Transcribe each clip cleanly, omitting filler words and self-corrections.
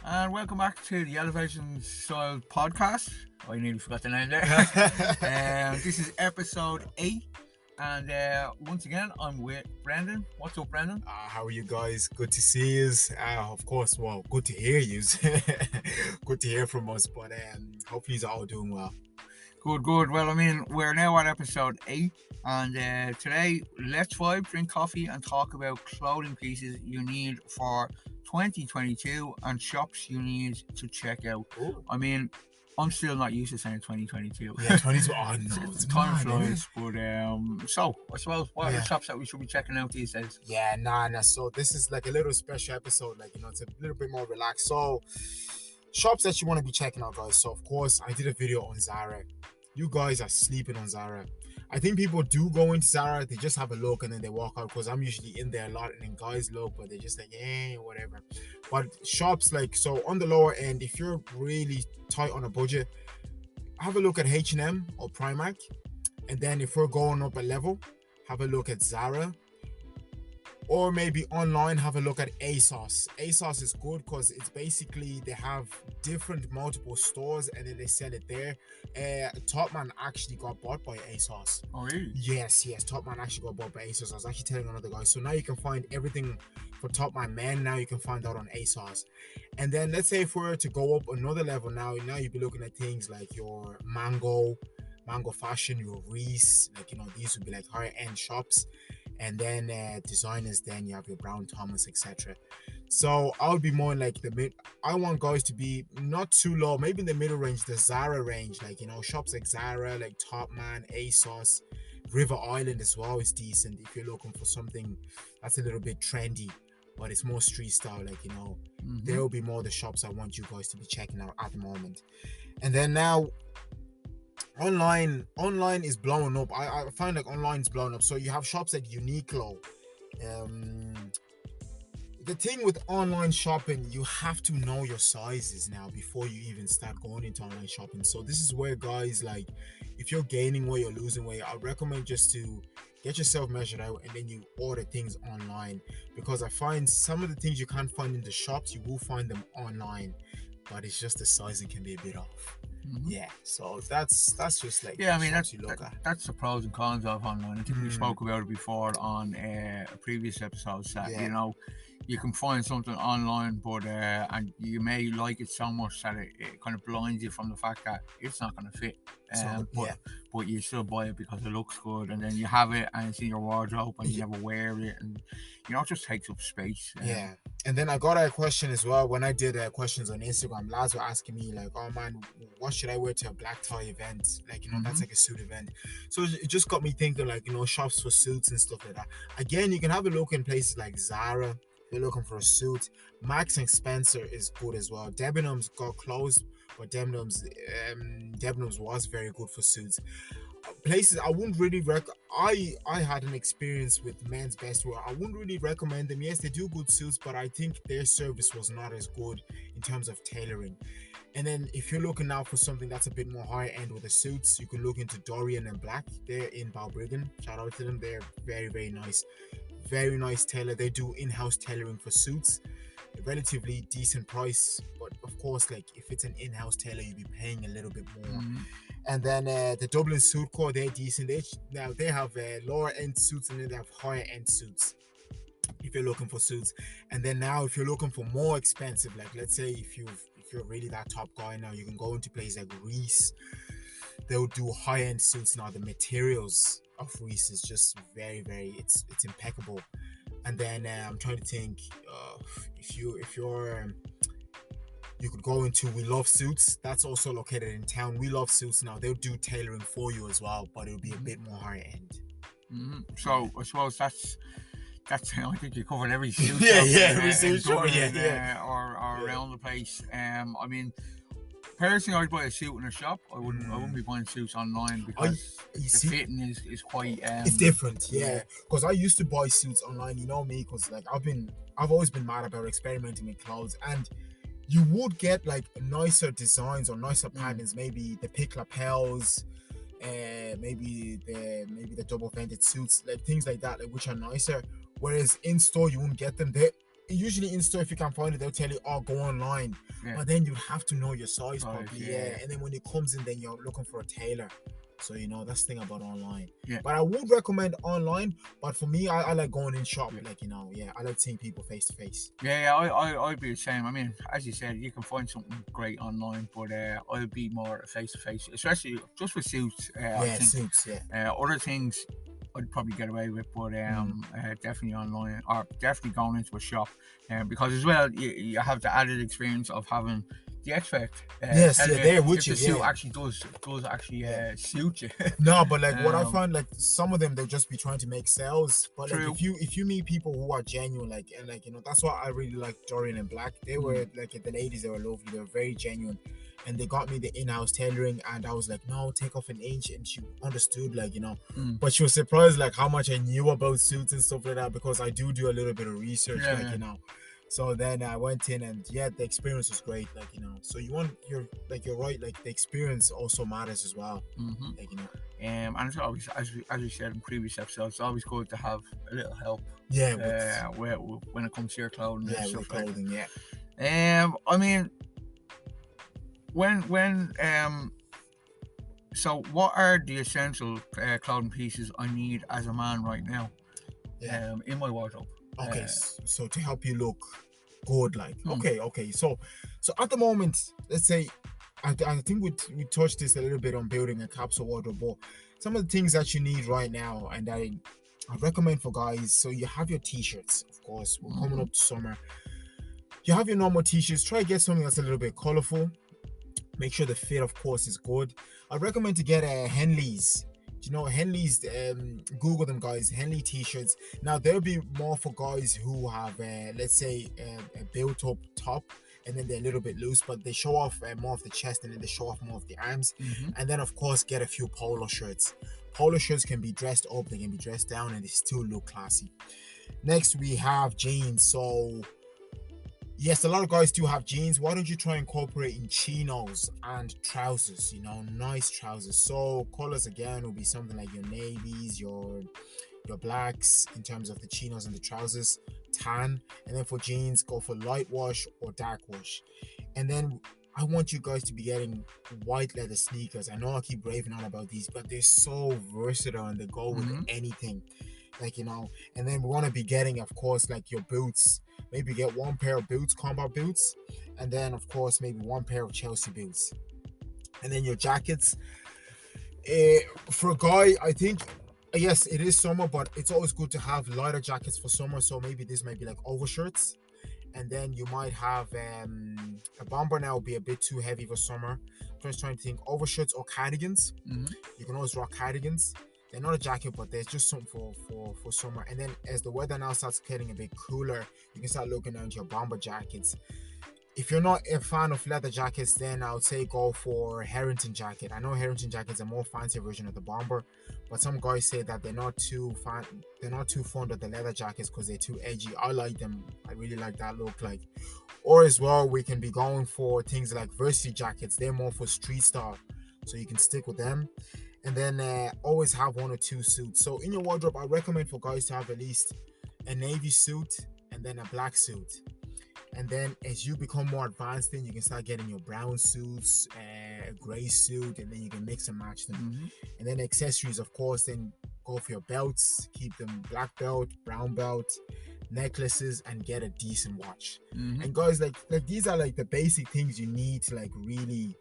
And welcome back to the Elevation Style podcast. I nearly forgot the name there. This is episode 8. And once again, I'm with Brendan. What's up, Brendan? How are you guys? Good to see you. Of course, well, good to hear you. Good to hear from us, but hopefully you're all doing well. Good. Well, I mean, we're now at episode 8, and today, let's vibe, drink coffee, and talk about clothing pieces you need for 2022 and shops you need to check out. Ooh. I mean, I'm still not used to saying 2022. Yeah, 22. Oh, no, it's time flies. But so I suppose what are the shops that we should be checking out these days? Yeah, nah. So this is like a little special episode. Like, it's a little bit more relaxed. So shops that you want to be checking out, guys. So of course, I did a video on Zara. You guys are sleeping on Zara. I think people do go into Zara, they just have a look and then they walk out, because I'm usually in there a lot and then guys look, but they're just like, whatever. But shops so on the lower end, if you're really tight on a budget, have a look at H&M or Primark. And then if we're going up a level, have a look at Zara. Or maybe online, have a look at ASOS. ASOS is good because it's basically, they have different multiple stores and then they sell it there. Topman actually got bought by ASOS. Oh, really? Yes. Topman actually got bought by ASOS. I was actually telling another guy. So now you can find everything for Topman men. Now you can find out on ASOS. And then let's say if we were to go up another level now you'd be looking at things like your Mango Fashion, your Reese. These would be like higher end shops. And then designers, then you have your Brown Thomas, etc. So I would be more in like the mid. I want guys to be not too low, maybe in the middle range, the Zara range, shops like Zara, like Topman, ASOS, River Island as well is decent if you're looking for something that's a little bit trendy, but it's more street style. There will be more the shops I want you guys to be checking out at the moment. And then now, online is blowing up. I find like online is blowing up. So you have shops like Uniqlo. The thing with online shopping, you have to know your sizes now before you even start going into online shopping. So this is where guys, if you're gaining weight or losing weight, I recommend just to get yourself measured out and then you order things online, because I find some of the things you can't find in the shops, you will find them online, but it's just the sizing can be a bit off. Yeah, so that's just like that's the pros and cons of online. I think we spoke about it before on a previous episode. That you can find something online, but and you may like it so much that it kind of blinds you from the fact that it's not going to fit. But you still buy it because it looks good, and then you have it and it's in your wardrobe and you never wear it, and it just takes up space. And then I got a question as well when I did questions on Instagram. Lads were asking me oh man, what should I wear to a black tie event? That's like a suit event. So it just got me thinking shops for suits and stuff like that. Again, you can have a look in places like Zara if you're looking for a suit. Marks and Spencer is good as well. Debenhams got closed, but Debenhams was very good for suits. Places I wouldn't really I had an experience with Men's Best where I wouldn't really recommend them. Yes, they do good suits, but I think their service was not as good in terms of tailoring. And then if you're looking now for something that's a bit more higher end with the suits, you can look into Dorian and Black. They're in Balbriggan. Shout out to them. They're very, very nice. Very nice tailor. They do in-house tailoring for suits. A relatively decent price, but of course, if it's an in-house tailor, you'll be paying a little bit more. And then the Dublin Suit Co, they're decent. They have lower end suits and then they have higher end suits if you're looking for suits. And then now if you're looking for more expensive, let's say if you're really that top guy, now you can go into places like Reese. They'll do high end suits now. The materials of Reese is just very, very, it's impeccable. And then I'm trying to think if you're you could go into We Love Suits. That's also located in town. We Love Suits now. They'll do tailoring for you as well, but it'll be a bit more high end. So I suppose that's I think you covered every suit. Every suit shop, or around the place. I mean, personally, I'd buy a suit in a shop. I wouldn't be buying suits online because the fitting is quite. It's different, because I used to buy suits online. You know me, because I've always been mad about experimenting with clothes, and you would get nicer designs or nicer patterns, maybe the pick lapels, maybe the double vented suits, things like that, which are nicer. Whereas in store you wouldn't get them. usually in store, if you can find it, they'll tell you, oh, go online. Yeah. But then you have to know your size Size, properly. yeah. And then when it comes in, then you're looking for a tailor. So that's the thing about online. Yeah. But I would recommend online. But for me, I like going in shop. Yeah. Like I like seeing people face to face. Yeah, I'd be the same. I mean, as you said, you can find something great online, but I'd be more face to face, especially just with suits. I think Suits. Yeah. other things I'd probably get away with, but definitely online, or definitely going into a shop, because as well you have the added experience of having the expert. Yes, they're with if you. the suit actually does actually suit you. No, but like what I find, like some of them they'll just be trying to make sales. But like True. if you meet people who are genuine, like and like that's what I really like Dorian and Black. They were like the ladies, they were lovely, they were very genuine. And they got me the in-house tailoring, and I was like, no, take off an inch, and she understood, like but she was surprised like how much I knew about suits and stuff like that, because I do a little bit of research, so then I went in, and the experience was great, like so you're right, like the experience also matters as well. Like and it's always, as we said in previous episodes, it's always good to have a little help when it comes to your clothing and stuff like that. I mean, when so what are the essential clothing pieces I need as a man right now in my wardrobe? Okay, so to help you look good, like okay, so at the moment, let's say I think we touched this a little bit on building a capsule wardrobe, but some of the things that you need right now, and I recommend for guys, so you have your t-shirts, of course, we're coming up to summer. You have your normal t-shirts, try to get something that's a little bit colorful. Make sure the fit, of course, is good. I recommend to get Henleys. Do you know Henleys? Google them, guys. Henley t-shirts. Now they'll be more for guys who have, let's say, a built-up top, and then they're a little bit loose, but they show off more of the chest, and then they show off more of the arms. And then, of course, get a few polo shirts. Polo shirts can be dressed up, they can be dressed down, and they still look classy. Next, we have jeans. So yes, a lot of guys do have jeans. Why don't you try incorporating chinos and trousers, nice trousers. So colors again will be something like your navies, your blacks in terms of the chinos and the trousers, tan. And then for jeans, go for light wash or dark wash. And then I want you guys to be getting white leather sneakers. I know I keep raving on about these, but they're so versatile and they go with anything. Like, and then we want to be getting, of course, like your boots. Maybe get one pair of boots, combat boots, and then, of course, maybe one pair of Chelsea boots. And then your jackets. For a guy, I think, yes, it is summer, but it's always good to have lighter jackets for summer. So maybe this might be like overshirts. And then you might have a bomber now will be a bit too heavy for summer. I'm just trying to think, overshirts or cardigans. You can always rock cardigans. They're not a jacket, but there's just something for summer. And then as the weather now starts getting a bit cooler, you can start looking at your bomber jackets. If you're not a fan of leather jackets, then I would say go for Harrington jacket. I know Harrington jackets are more fancy version of the bomber, but some guys say that they're not too fond of the leather jackets because they're too edgy. I like them. I really like that look. Like, or as well, we can be going for things like varsity jackets. They're more for street style, so you can stick with them. And then always have one or two suits. So in your wardrobe, I recommend for guys to have at least a navy suit and then a black suit. And then as you become more advanced, then you can start getting your brown suits, a gray suit, and then you can mix and match them. And then accessories, of course, then go for your belts, keep them black belt, brown belt, necklaces, and get a decent watch. And guys, like these are like the basic things you need to like really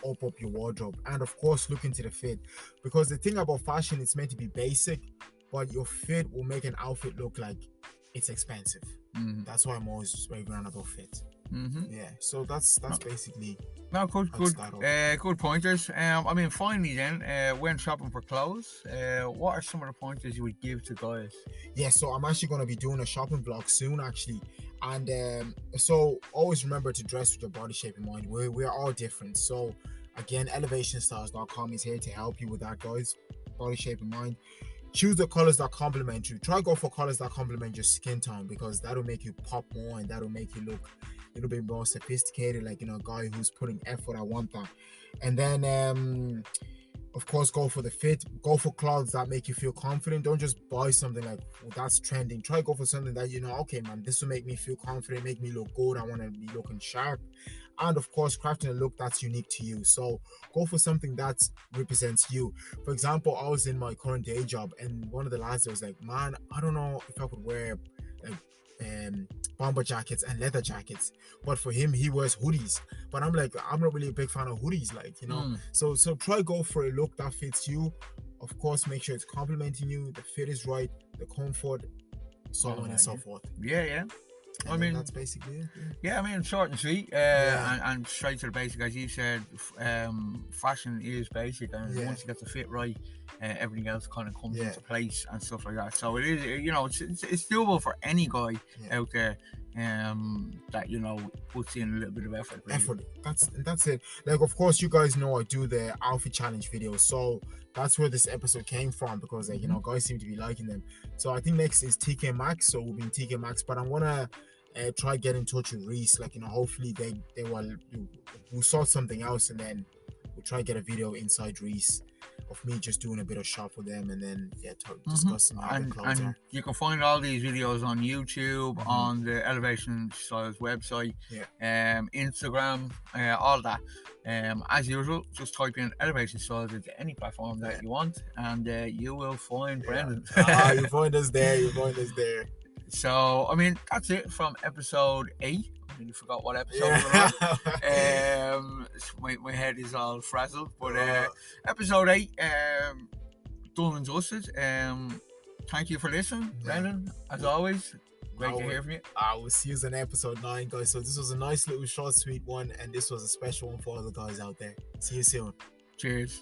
up your wardrobe. And of course, look into the fit, because the thing about fashion, it's meant to be basic, but your fit will make an outfit look like it's expensive. That's why I'm always very grand about fit. Yeah, so that's basically good pointers. I mean, finally then, when shopping for clothes, what are some of the pointers you would give to guys? Yeah, so I'm actually going to be doing a shopping vlog soon, actually. And so always remember to dress with your body shape in mind. We're all different. So again, elevationstyles.com is here to help you with that, guys. Body shape in mind. Choose the colors that complement you. Try go for colors that complement your skin tone, because that'll make you pop more and that'll make you look a little bit more sophisticated, like a guy who's putting effort. I want that. And then Of course, go for the fit. Go for clothes that make you feel confident. Don't just buy something like, oh, that's trending. Try go for something that okay, man, this will make me feel confident, make me look good. I want to be looking sharp, and of course, crafting a look that's unique to you. So go for something that represents you. For example, I was in my current day job, and one of the lads was like, "Man, I don't know if I could wear like bomber jackets and leather jackets, but for him he wears hoodies." But I'm like, I'm not really a big fan of hoodies, like, so try go for a look that fits you. Of course, make sure it's complimenting you, the fit is right, the comfort, so on and so forth. Yeah. I mean, that's basically it. Yeah, I mean, short and sweet, and straight to the basic. As you said, fashion is basic, and once you get the fit right, everything else kind of comes into place and stuff like that. So it is, it's doable for any guy out there, that puts in a little bit of effort. Really. That's it. Like, of course, you guys know I do the outfit challenge videos, so that's where this episode came from, because guys seem to be liking them. So I think next is TK Maxx, so we'll be in TK Maxx, but I'm gonna try get in touch with Reese. Like, hopefully they will we'll sort something else, and then we'll try get a video inside Reese of me just doing a bit of shop with them, and then discussing how the clothes are. You can find all these videos on YouTube, on the Elevation Styles website, Instagram, all that. As usual, just type in Elevation Styles into any platform that you want, and you will find Brendan. You find us there. So, I mean, that's it from episode 8. I really forgot what episode we were on. My head is all frazzled. But episode 8, done and dusted. Thank you for listening, Brendan. As always, great to hear from you. I will see you in episode 9, guys. So this was a nice little short, sweet one, and this was a special one for all the guys out there. See you soon. Cheers.